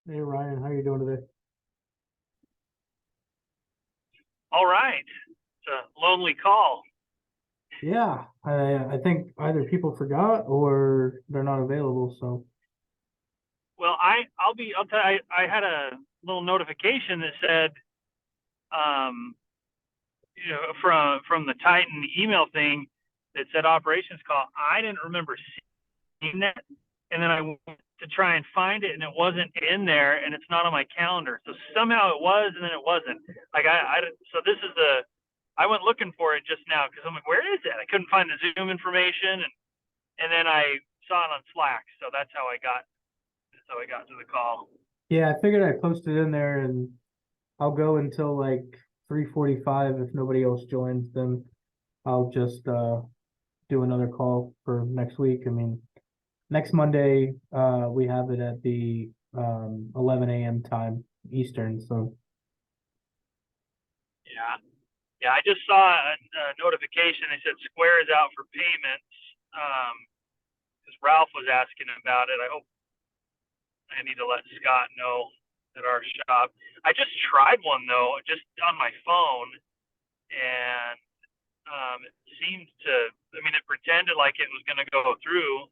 Hey Ryan, how you doing today? All right. It's a lonely call. Yeah, I think either people forgot or they're not available. So Well, I'll tell you, I had a little notification that said, um, from the Titan email thing that said operations call. I didn't remember seeing that. And then I went to try and find it and it wasn't in there and it's not on my calendar. So somehow it was, and then it wasn't. Like so this is I went looking for it just now because I'm like, where is it? I couldn't find the Zoom information, and then I saw it on Slack. So that's how I got to the call. yeah, I figured I posted in there, and I'll go until like 3:45. If nobody else joins, then I'll just do another call for next week. I mean, next Monday we have it at the 11 a.m. time Eastern. So Yeah. Yeah. I just saw a notification. They said Square is out for payments. Because Ralph was asking about it. I hope I need to let Scott know at our shop. I just tried one though, just on my phone, and it seemed to. I mean, it pretended like it was going to go through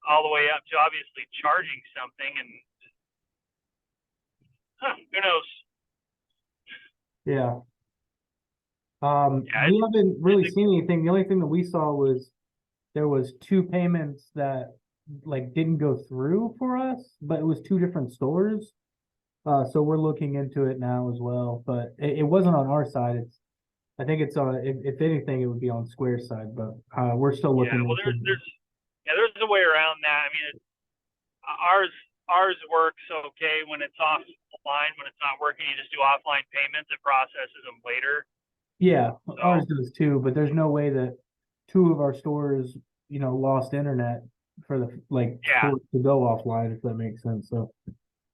all the way up to obviously charging something, and who knows? yeah, Yeah, we haven't really seen anything. The only thing that we saw was there was two payments that like didn't go through for us, but it was two different stores. So we're looking into it now as well, but it wasn't on our side. I think it's on, if anything, it would be on Square's side, but we're still yeah. looking Well, into it. there's a way around that. I mean, ours ours works okay when it's offline. When it's not working, you just do offline payments. It processes them later. Yeah, ours So does too, but there's no way that two of our stores, lost internet for the yeah, for it to go offline, if that makes sense. So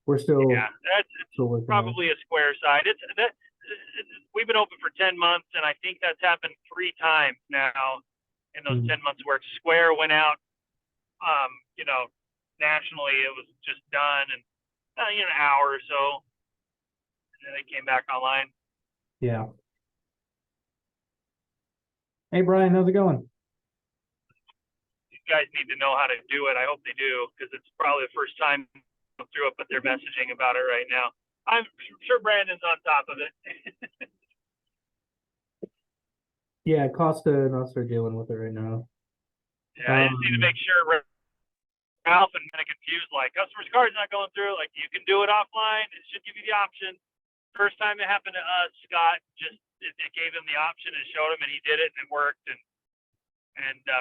we're still yeah, that's it's still working on probably a Square side. We've been open for 10 months, and I think that's happened 3 times now in it. those 10 months where Square went out. Um, you know, nationally it was just done, and an hour or so, and then they came back online. Yeah. Hey Brian, how's it going? These guys need to know how to do it. I hope they do, because it's probably the first time through it, but they're messaging about it right now. I'm sure Brandon's on top of it. Yeah, Costa and us are dealing with it right now. Yeah, I just need to Um, make sure Ralph and kind of confused, like customer's card's not going through. Like you can do it offline. It should give you the option. First time it happened to us, Scott just it gave him the option and showed him, and he did it, and it worked, and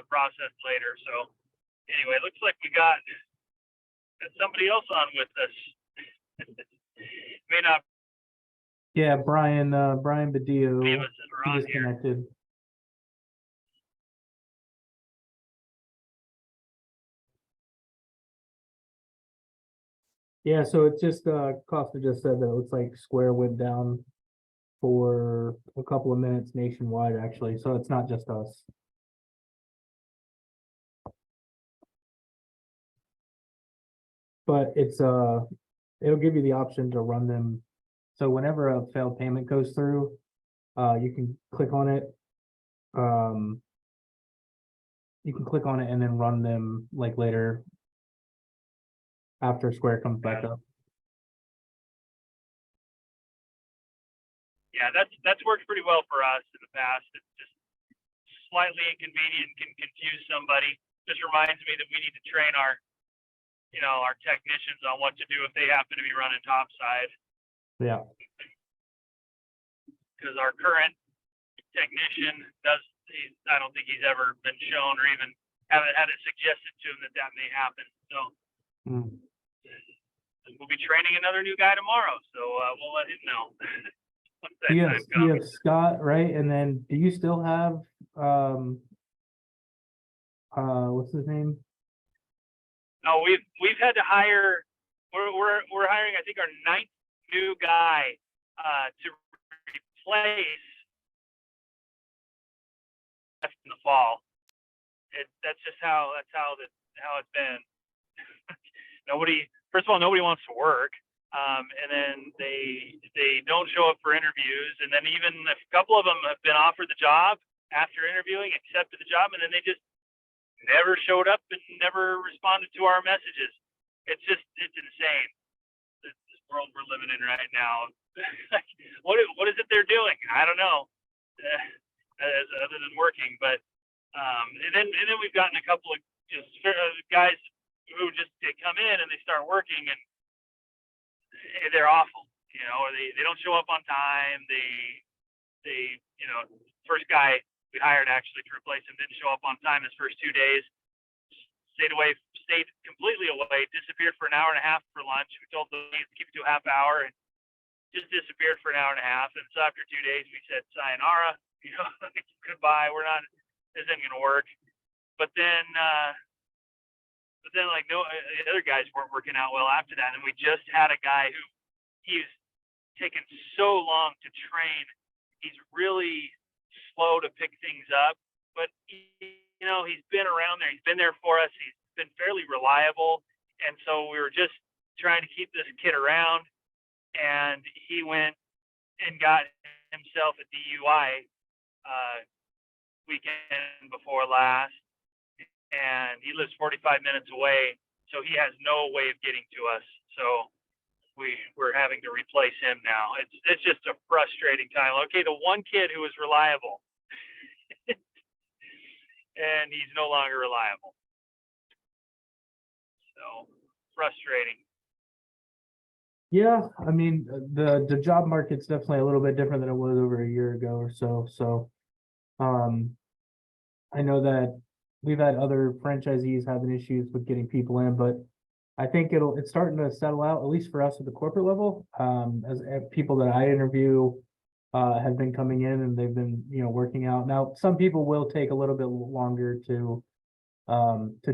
processed later. So anyway, it looks like we got somebody else on with us. May not yeah, Brian be of Badillo, us that are he on here. disconnected. Yeah, so it's just Costa just said that it looks like Square went down for a couple of minutes nationwide actually. So it's not just us. But it'll give you the option to run them. So whenever a failed payment goes through, you can click on it. Um, you can click on it and then run them like later after Square comes back Yeah, up. yeah, that's worked pretty well for us in the past. It's just slightly inconvenient and can confuse somebody. Just reminds me that we need to train our technicians on what to do if they happen to be running topside, Yeah. because our current technician I don't think he's ever been shown or even haven't had it suggested to him that may happen. So Mm. we'll be training another new guy tomorrow. So we'll let him know once that Yes, time you comes. have Scott, right? And then do you still have what's his name? No, we've had to hire. We're hiring, I think, our 9th new guy to replace in the fall. That's just how it's been. first of all, nobody wants to work. And then they don't show up for interviews. And then even a couple of them have been offered the job after interviewing, accepted the job, and then they just never showed up and never responded to our messages. It's insane. This world we're living in right now. what is it they're doing? I don't know. Other than working, but and then we've gotten a couple of just guys who just they come in and they start working and they're awful, or they don't show up on time. They first guy we hired actually to replace him didn't show up on time his first 2 days. Stayed completely away, disappeared for an hour and a half for lunch. We told them to keep it to a half hour and just disappeared for an hour and a half. And so after 2 days we said sayonara, goodbye, this isn't gonna work. But then like the other guys weren't working out well after that. And we just had a guy who he's taken so long to train. He's really slow to pick things up, but he's been around there. He's been there for us. He's been fairly reliable. And so we were just trying to keep this kid around, and he went and got himself a DUI weekend before last, and he lives 45 minutes away, so he has no way of getting to us. So we're having to replace him now. It's just a frustrating time. Okay, the one kid who was reliable, and he's no longer reliable. So frustrating. Yeah, I mean, the job market's definitely a little bit different than it was over a year ago or so. So, I know that we've had other franchisees having issues with getting people in, but I think it's starting to settle out, at least for us at the corporate level. As people that I interview have been coming in and they've been, working out. Now, some people will take a little bit longer to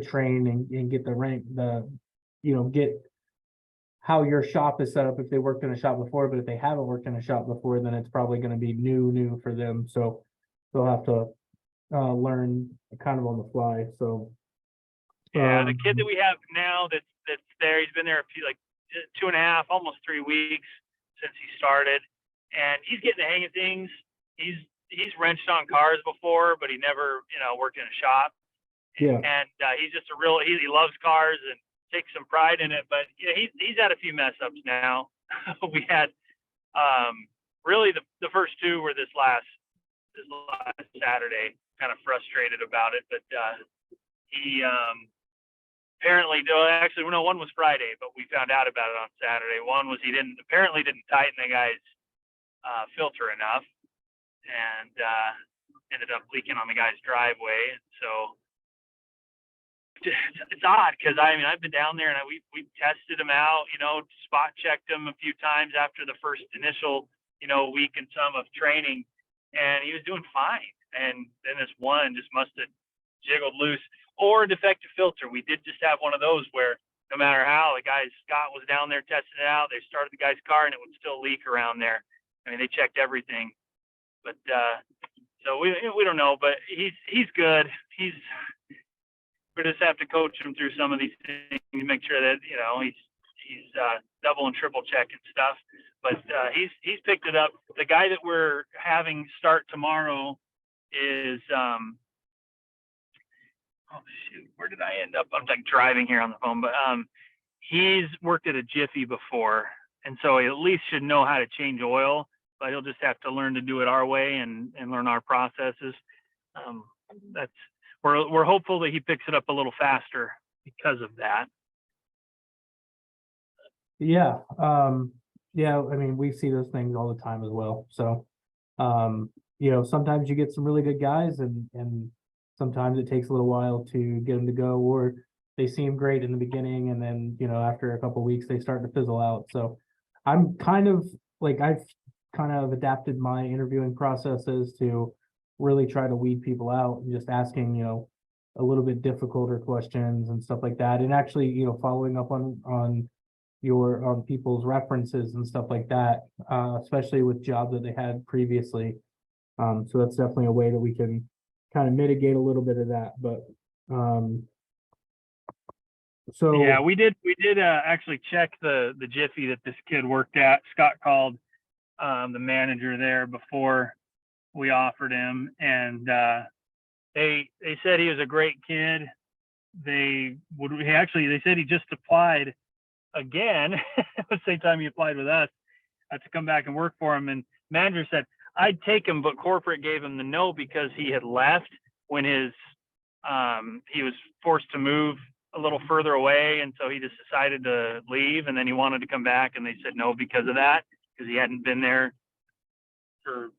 train and get the rank, get how your shop is set up if they worked in a shop before. But if they haven't worked in a shop before, then it's probably going to be new for them. So they'll have to learn kind of on the fly. So yeah, the kid that we have now that's there, he's been there a few, like 2.5, almost 3 weeks since he started, and he's getting the hang of things. He's wrenched on cars before, but he never worked in a shop. Yeah, and he's just he loves cars and takes some pride in it. But he's had a few mess ups now. We had really the first two were this last Saturday. Kind of frustrated about it, but he apparently one was Friday, but we found out about it on Saturday. One was he apparently didn't tighten the guy's filter enough, and ended up leaking on the guy's driveway. So it's odd because I've been down there and we tested him out, spot checked him a few times after the first initial week and some of training, and he was doing fine. And then this one just must have jiggled loose, or a defective filter. We did just have one of those where no matter how Scott was down there testing it out, they started the guy's car and it would still leak around there. I mean, they checked everything, but so we don't know. But he's good. We just have to coach him through some of these things, make sure that he's double and triple checking stuff. But he's picked it up. The guy that we're having start tomorrow is where did I end up? I'm like driving here on the phone, but he's worked at a Jiffy before, and so he at least should know how to change oil, but he'll just have to learn to do it our way and learn our processes. We're hopeful that he picks it up a little faster because of that. Yeah. Yeah, I mean, we see those things all the time as well. So sometimes you get some really good guys and sometimes it takes a little while to get them to go, or they seem great in the beginning and then, after a couple of weeks they start to fizzle out. So I'm kind of like, I've kind of adapted my interviewing processes to really try to weed people out and just asking, a little bit difficulter questions and stuff like that. And actually, following up on people's references and stuff like that, especially with jobs that they had previously. So that's definitely a way that we can kind of mitigate a little bit of that. But So Yeah, we did actually check the Jiffy that this kid worked at. Scott called the manager there before we offered him, and they said he was a great kid. They said he just applied again the same time he applied with us to come back and work for him. And manager said I'd take him, but corporate gave him the no because he had left when he was forced to move a little further away, and so he just decided to leave, and then he wanted to come back, and they said no because of that, because he hadn't been there for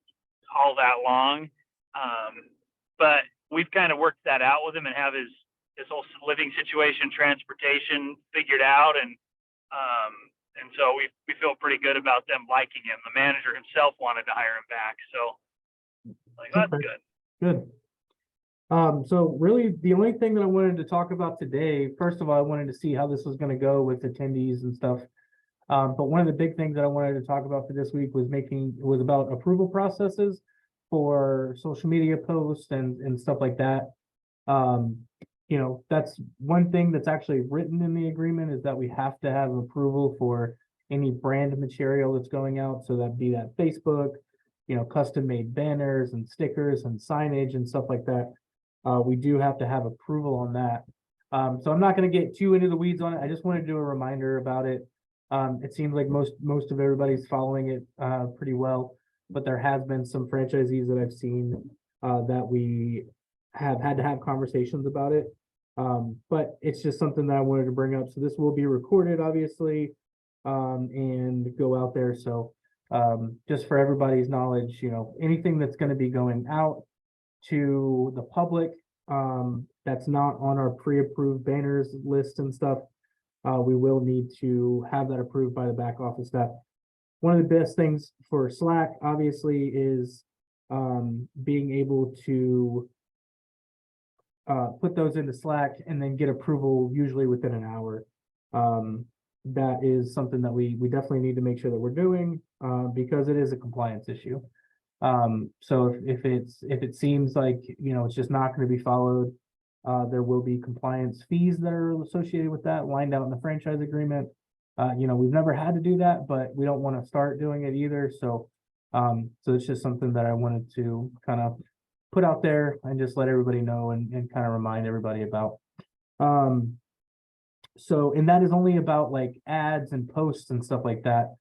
all that long. But we've kind of worked that out with him and have his whole living situation, transportation figured out, and so we feel pretty good about them liking him. The manager himself wanted to hire him back, so like that's okay, good. good. So really the only thing that I wanted to talk about today, first of all, I wanted to see how this was going to go with attendees and stuff. But one of the big things that I wanted to talk about for this week was about approval processes for social media posts and stuff like that. You know, that's one thing that's actually written in the agreement, is that we have to have approval for any brand material that's going out. So that'd be that Facebook, you know, custom made banners and stickers and signage and stuff like that. We do have to have approval on that. So I'm not going to get too into the weeds on it. I just want to do a reminder about it. It seems like most of everybody's following it pretty well, but there has been some franchisees that I've seen that we have had to have conversations about it. But it's just something that I wanted to bring up. So this will be recorded, obviously, and go out there. So just for everybody's knowledge, you know, anything that's going to be going out to the public that's not on our pre-approved banners list and stuff, we will need to have that approved by the back office staff. One of the best things for Slack, obviously, is being able to put those into Slack and then get approval usually within an hour. That is something that we definitely need to make sure that we're doing because it is a compliance issue. So if it seems like, you know, it's just not going to be followed, there will be compliance fees that are associated with that lined out in the franchise agreement. You know, we've never had to do that, but we don't want to start doing it either. So it's just something that I wanted to kind of put out there and just let everybody know and kind of remind everybody about. So, and that is only about like ads and posts and stuff like that.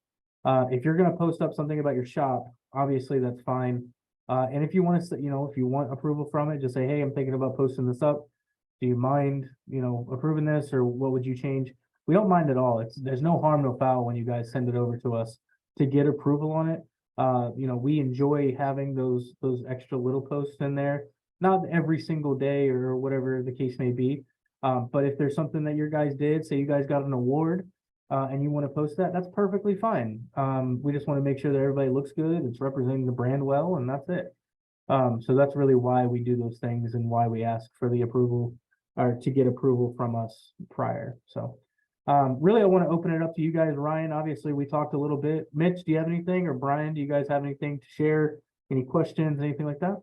If you're going to post up something about your shop, obviously that's fine. And if you want to, you know, if you want approval from it, just say, hey, I'm thinking about posting this up. Do you mind, you know, approving this, or what would you change? We don't mind at all. There's no harm, no foul when you guys send it over to us to get approval on it. You know, we enjoy having those extra little posts in there, not every single day or whatever the case may be. But if there's something that your guys did, say you guys got an award, and you want to post that, that's perfectly fine. We just want to make sure that everybody looks good, it's representing the brand well, and that's it. So that's really why we do those things and why we ask for the approval, or to get approval from us prior. So really, I want to open it up to you guys. Ryan, obviously we talked a little bit. Mitch, do you have anything? Or Brian, do you guys have anything to share? Any questions, anything like that?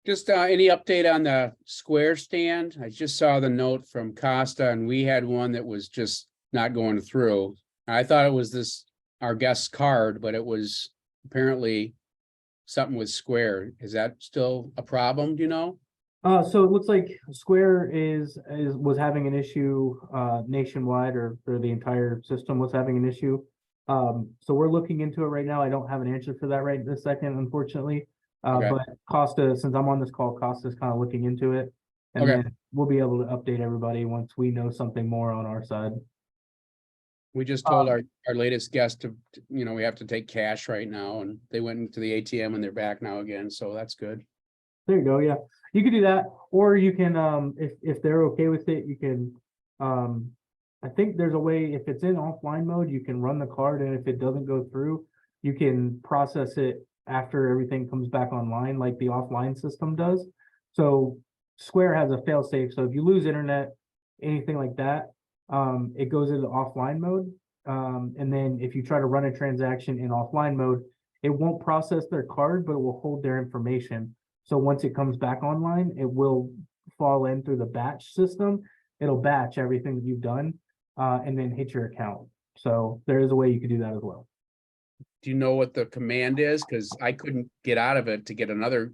Just any update on the square stand? I just saw the note from Costa, and we had one that was just not going through. I thought it was our guest card, but it was apparently something with Square. Is that still a problem, do you know? So it looks like Square was having an issue nationwide, or the entire system was having an issue. So we're looking into it right now. I don't have an answer for that right this second, unfortunately. Okay. But Costa, since I'm on this call, Costa's kind of looking into it, and Okay. then we'll be able to update everybody once we know something more on our side. We just told our latest guest to, you know, we have to take cash right now, and they went into the ATM and they're back now again. So that's good. There you go. Yeah, you can do that, or you can, if they're okay with it, you can, I think there's a way, if it's in offline mode, you can run the card, and if it doesn't go through, you can process it after everything comes back online, like the offline system does. So Square has a fail safe. So if you lose internet, anything like that, it goes into offline mode. And then if you try to run a transaction in offline mode, it won't process their card, but it will hold their information. So once it comes back online, it will fall in through the batch system, it'll batch everything that you've done, and then hit your account. So there is a way you could do that as well. Do you know what the command is? Because I couldn't get out of it to get another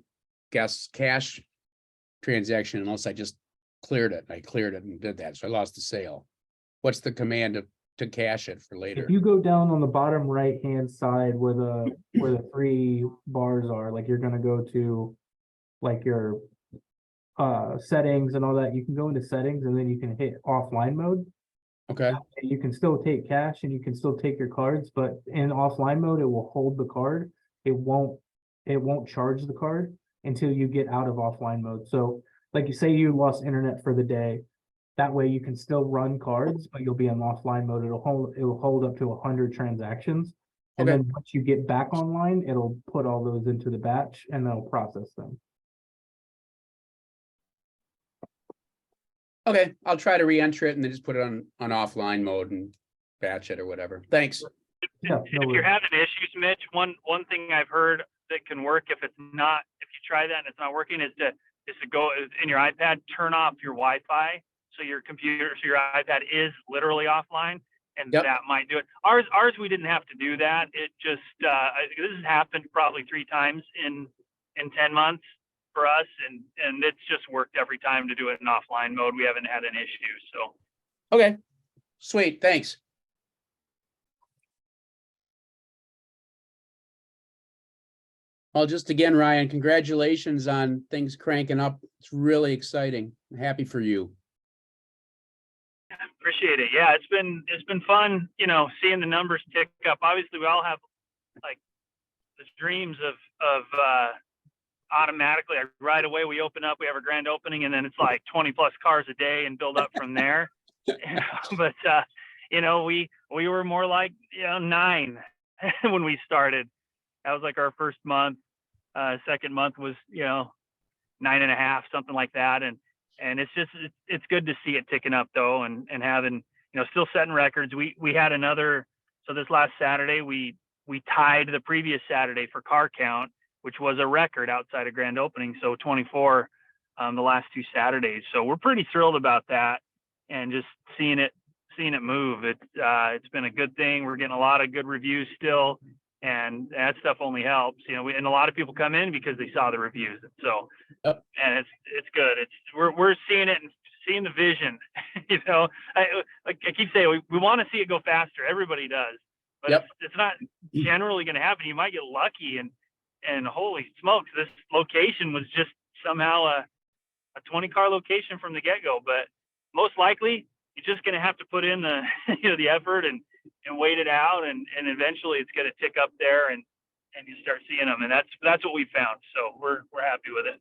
guest cash transaction unless I just cleared it. I cleared it and did that, so I lost the sale. What's the command to cash it for later? If you go down on the bottom right-hand side where the 3 bars are, like you're gonna go to like your settings and all that, you can go into settings and then you can hit offline mode. Okay, You can still take cash and you can still take your cards, but in offline mode, it will hold the card. It won't charge the card until you get out of offline mode. So like you say, you lost internet for the day. That way you can still run cards, but you'll be in offline mode. It will hold up to 100 transactions. And Okay. then once you get back online, it'll put all those into the batch and they'll process them. okay, I'll try to re-enter it and then just put it on offline mode and batch it or whatever. Thanks. Yeah, If no you're worries. having issues, Mitch, one thing I've heard that can work if you try that and it's not working is to go in your iPad, turn off your Wi-Fi. So your iPad is literally offline, and Yep. that might do it. Ours, we didn't have to do that. It just, this has happened probably 3 times in 10 months for us. And it's just worked every time to do it in offline mode. We haven't had an issue. So. Okay, sweet, thanks. Well, just again, Ryan, congratulations on things cranking up. It's really exciting. I'm happy for you. Appreciate it. Yeah, it's been fun, seeing the numbers tick up. Obviously, we all have like the dreams of automatically, like, right away we open up, we have a grand opening, and then it's like 20 plus cars a day and build up from there. But we were more like 9 when we started. That was like our first month. Second month was 9.5, something like that, and it's good to see it ticking up though, and having still setting records. We had another, so this last Saturday we tied the previous Saturday for car count, which was a record outside of grand opening. So 24 the last 2 Saturdays. So we're pretty thrilled about that, and just seeing it move. It's been a good thing. We're getting a lot of good reviews still, and that stuff only helps. And a lot of people come in because they saw the reviews. So, Yep. And it's good. We're seeing it and seeing the vision. I keep saying we want to see it go faster. Everybody does, but Yep. it's not generally going to happen. You might get lucky, and holy smokes, this location was just somehow a 20-car location from the get-go. But most likely, you're just going to have to put in the the effort and wait it out, and eventually it's going to tick up there, and you start seeing them, and that's what we found. So we're happy with it.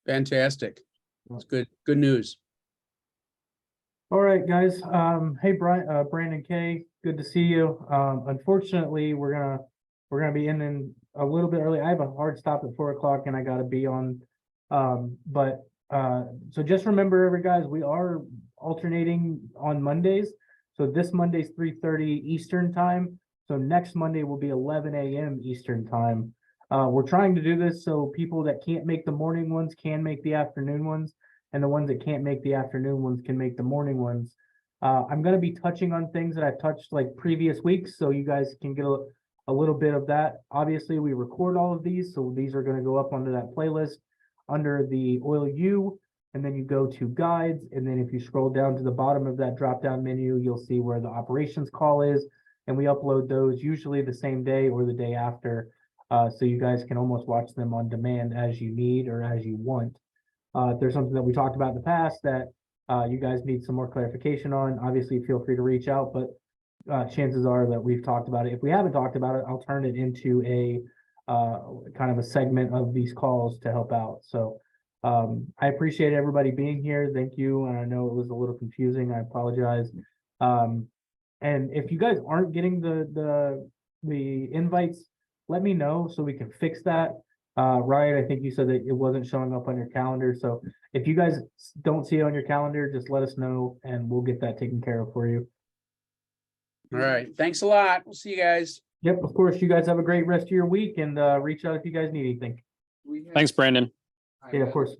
Fantastic. It's good news. All right, guys. Hey, Brandon K, good to see you. Unfortunately, we're gonna be ending a little bit early. I have a hard stop at 4 o'clock, and I gotta be on. So just remember, guys, we are alternating on Mondays. So this Monday's 3:30 Eastern time. So next Monday will be 11 a.m. Eastern time. We're trying to do this so people that can't make the morning ones can make the afternoon ones, and the ones that can't make the afternoon ones can make the morning ones. I'm going to be touching on things that I've touched like previous weeks, so you guys can get a little bit of that. Obviously, we record all of these, so these are going to go up under that playlist under the Oil U, and then you go to guides, and then if you scroll down to the bottom of that drop-down menu, you'll see where the operations call is, and we upload those usually the same day or the day after, so you guys can almost watch them on demand as you need or as you want. If there's something that we talked about in the past that you guys need some more clarification on, obviously feel free to reach out, but chances are that we've talked about it. If we haven't talked about it, I'll turn it into a kind of a segment of these calls to help out. So I appreciate everybody being here. Thank you. And I know it was a little confusing. I apologize. And if you guys aren't getting the invites, let me know so we can fix that. Ryan, I think you said that it wasn't showing up on your calendar. So if you guys don't see it on your calendar, just let us know and we'll get that taken care of for you. All right. Thanks a lot. We'll see you guys. Yep, of course. You guys have a great rest of your week, and reach out if you guys need anything. Thanks, Brandon. Yeah, of course.